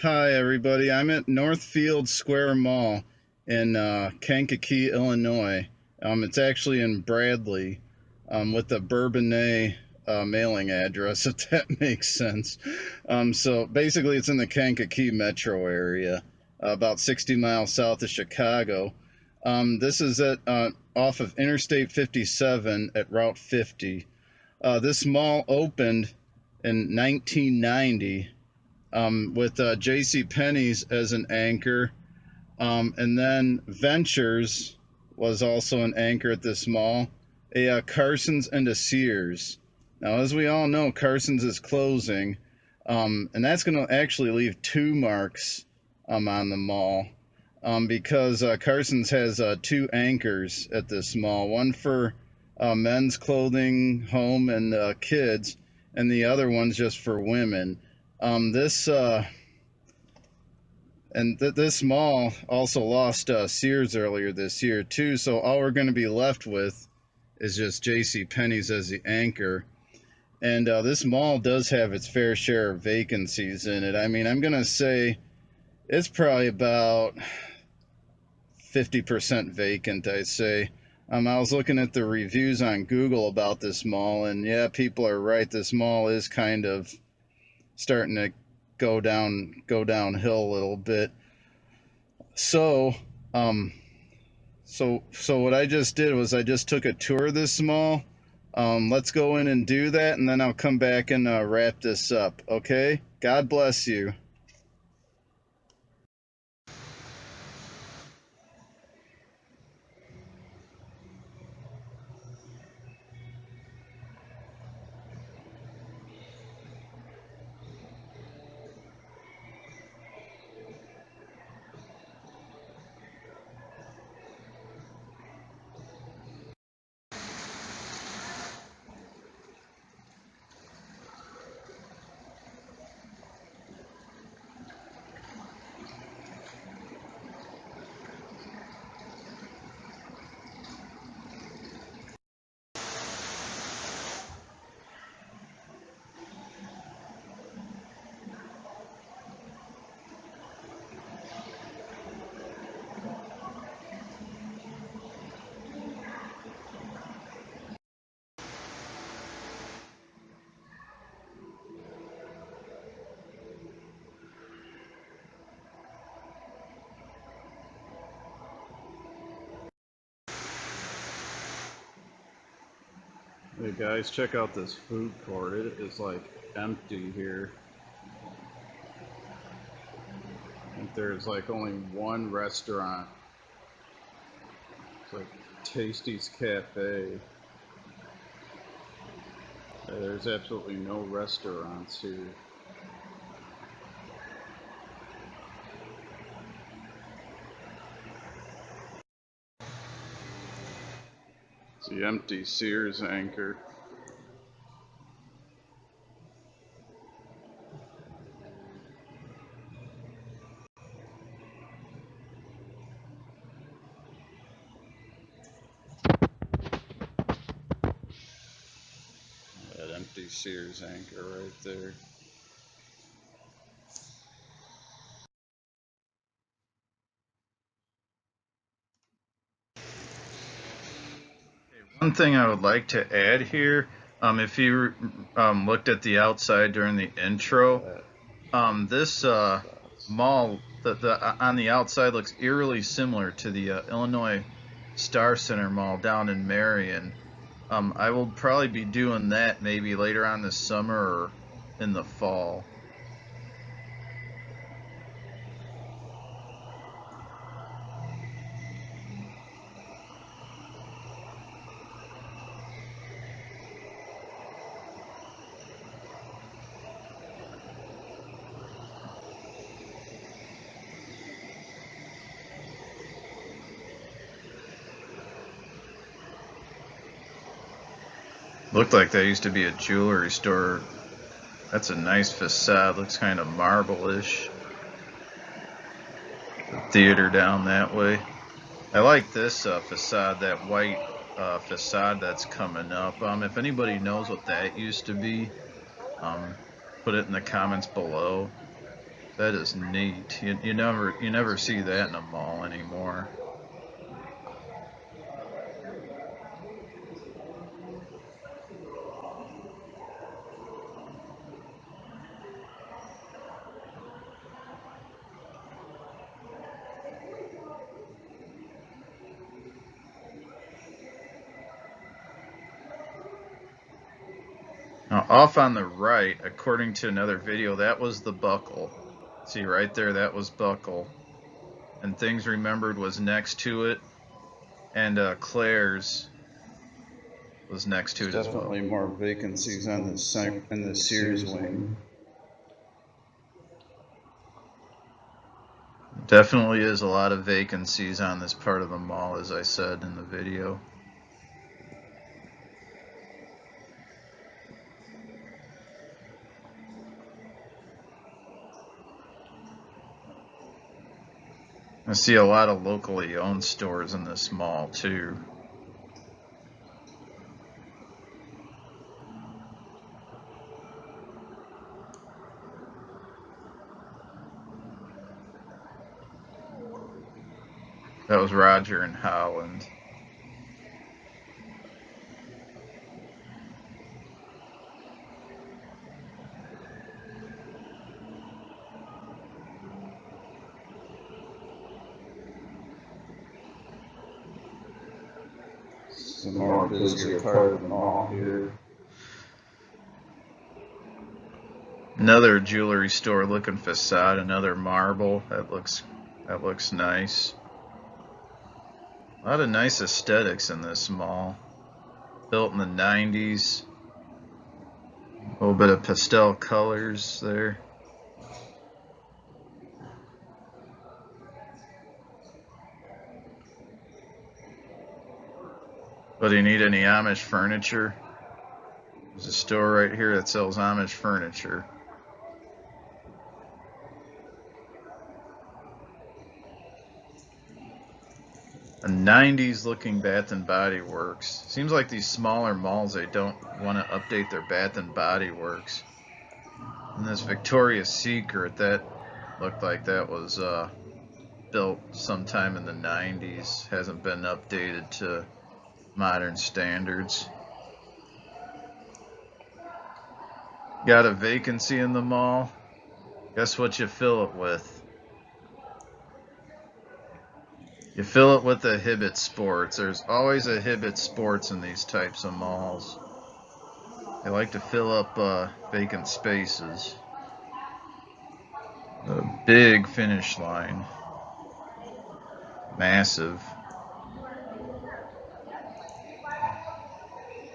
Hi, everybody. I'm at Northfield Square Mall in Kankakee, Illinois. It's actually in Bradley with a Bourbonnais mailing address, if that makes sense. So basically, it's in the Kankakee metro area, about 60 miles south of Chicago. This is at off of Interstate 57 at Route 50. This mall opened in 1990 with J.C. Penney's as an anchor, and then Ventures was also an anchor at this mall. Carson's and a Sears. Now, as we all know, Carson's is closing, and that's going to actually leave two marks on the mall because Carson's has two anchors at this mall. One for men's clothing, home, and kids, and the other one's just for women. This and this mall also lost Sears earlier this year too. So all we're going to be left with is just J.C. Penney's as the anchor. And this mall does have its fair share of vacancies in it. I mean, I'm going to say it's probably about 50% vacant, I'd say. I was looking at the reviews on Google about this mall, and yeah, people are right. This mall is kind of starting to go downhill a little bit. So, um, so what I just did was I just took a tour of this mall. Let's go in and do that, and then I'll come back and wrap this up. Okay? God bless you. Hey guys, check out this food court. It is like empty here. I think there's like only one restaurant. It's like Tasty's Cafe. There's absolutely no restaurants here. It's the empty Sears anchor. That empty Sears anchor right there. One thing I would like to add here, if you looked at the outside during the intro, this mall on the outside looks eerily similar to the Illinois Star Center Mall down in Marion. I will probably be doing that maybe later on this summer or in the fall. Looked like that used to be a jewelry store. That's a nice facade. Looks kind of marble-ish. The theater down that way. I like this facade, that white facade that's coming up. If anybody knows what that used to be, um, put it in the comments below. That is neat. You never see that in a mall anymore. Now, off on the right, according to another video, that was the Buckle. See right there, that was Buckle. And Things Remembered was next to it, and Claire's was next to it as well. Definitely more vacancies on the Sears wing. Definitely is a lot of vacancies on this part of the mall, as I said in the video. I see a lot of locally owned stores in this mall too. That was Roger and Holland. It's a more busier part of the mall here. Another jewelry store looking facade, another marble. That looks nice. A lot of nice aesthetics in this mall. Built in the 90s. A little bit of pastel colors there. But do you need any Amish furniture? There's a store right here that sells Amish furniture. A 90s looking Bath and Body Works. Seems like these smaller malls, they don't want to update their Bath and Body Works. And this Victoria's Secret, that looked like that was built sometime in the 90s. Hasn't been updated to modern standards. Got a vacancy in the mall. Guess what you fill it with? You fill it with a Hibbett Sports. There's always a Hibbett Sports in these types of malls. They like to fill up vacant spaces. A big finish line. Massive.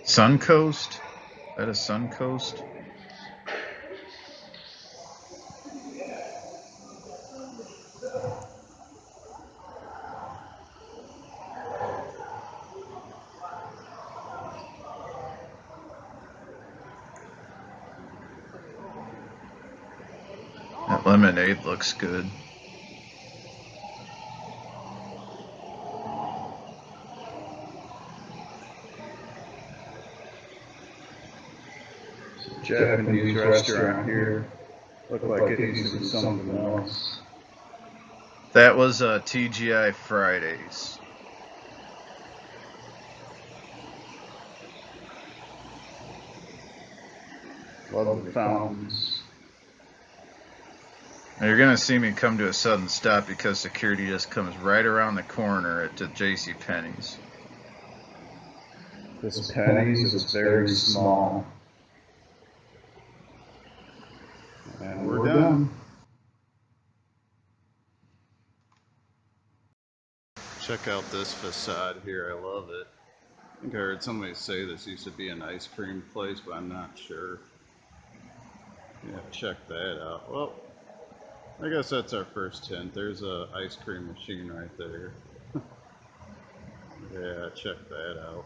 Suncoast? Is that a Suncoast? That lemonade looks good. Japanese restaurant here. Looked like it used to be something else. That was TGI Fridays. Love the fountains. Now you're gonna see me come to a sudden stop because security just comes right around the corner at the JCPenney's. This Penny's is very small. And we're done. Check out this facade here. I love it. I think I heard somebody say this used to be an ice cream place, but I'm not sure. Yeah, check that out. Well, I guess that's our first hint. There's a ice cream machine right there. Yeah, check that out.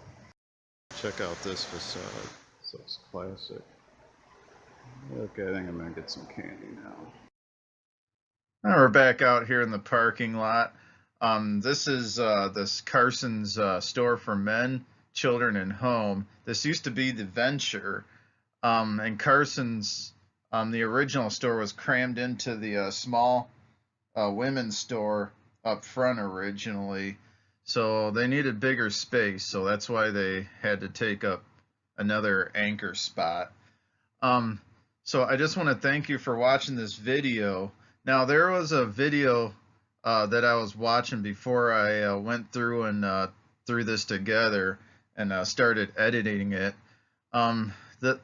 Check out this facade. This looks classic. Okay, I think I'm gonna get some candy now. Now we're back out here in the parking lot. This is this Carson's store for men, children, and home. This used to be the Venture, and Carson's The original store was crammed into the small women's store up front originally, so they needed bigger space, so that's why they had to take up another anchor spot. Um, so I just want to thank you for watching this video. Now, there was a video that I was watching before I went through and threw this together and started editing it. Um, the,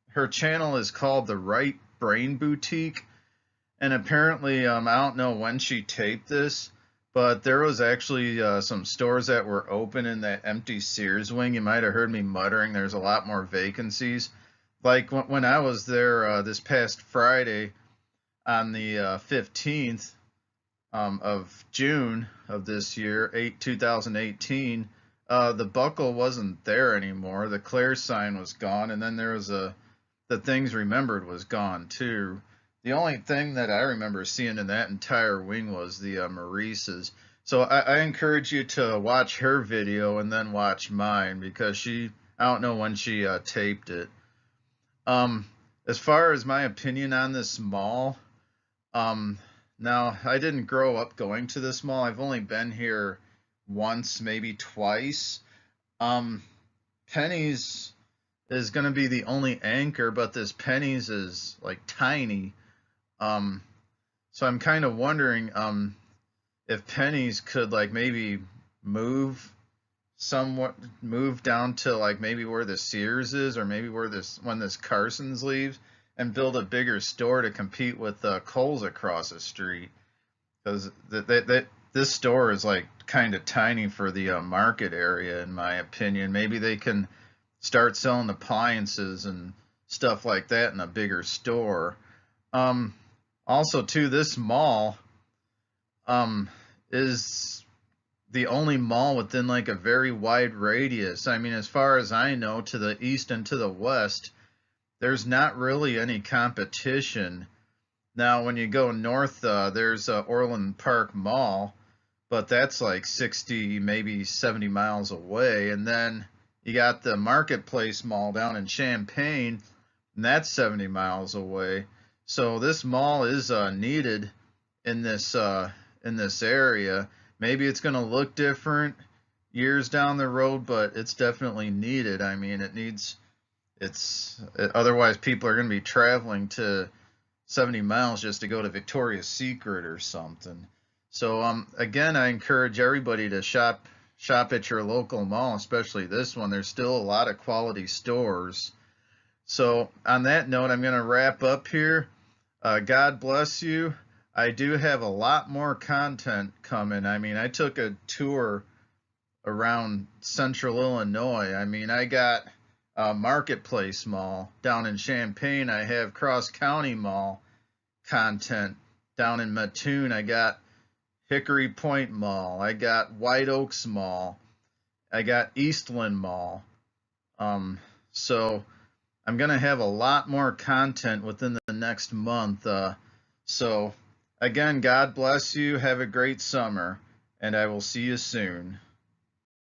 Her channel is called The Right Brain Boutique, and apparently, I don't know when she taped this, but there was actually some stores that were open in that empty Sears wing. You might have heard me muttering, there's a lot more vacancies. Like when I was there this past Friday on the 15th of June of this year, 2018, the buckle wasn't there anymore. The Claire sign was gone, and then there was the things remembered was gone too. The only thing that I remember seeing in that entire wing was the Maurice's. So I encourage you to watch her video and then watch mine, because I don't know when she taped it. As far as my opinion on this mall, now I didn't grow up going to this mall. I've only been here once, maybe twice. Penny's is going to be the only anchor, but this Penny's is like tiny. So I'm kind of wondering if Penny's could like maybe move down to like maybe where the Sears is, or maybe where when this Carson's leaves, and build a bigger store to compete with Kohl's across the street, because this store is like kind of tiny for the market area, in my opinion. Maybe they can start selling appliances and stuff like that in a bigger store. Also, too, this mall is the only mall within like a very wide radius. I mean, as far as I know, to the east and to the west, there's not really any competition. Now, when you go north, there's Orland Park Mall, but that's like 60, maybe 70 miles away. And then you got the Marketplace Mall down in Champaign, and that's 70 miles away. So this mall is needed in this area. Maybe it's going to look different years down the road, but it's definitely needed. I mean, otherwise people are going to be traveling to 70 miles just to go to Victoria's Secret or something. So again, I encourage everybody to shop at your local mall, especially this one. There's still a lot of quality stores. So on that note, I'm going to wrap up here. God bless you. I do have a lot more content coming. I mean, I took a tour around central Illinois. I mean, I got Marketplace Mall down in Champaign. I have Cross County Mall content down in Mattoon. I got Hickory Point Mall. I got White Oaks Mall. I got Eastland Mall. So I'm going to have a lot more content within the next month. So again, God bless you. Have a great summer, and I will see you soon.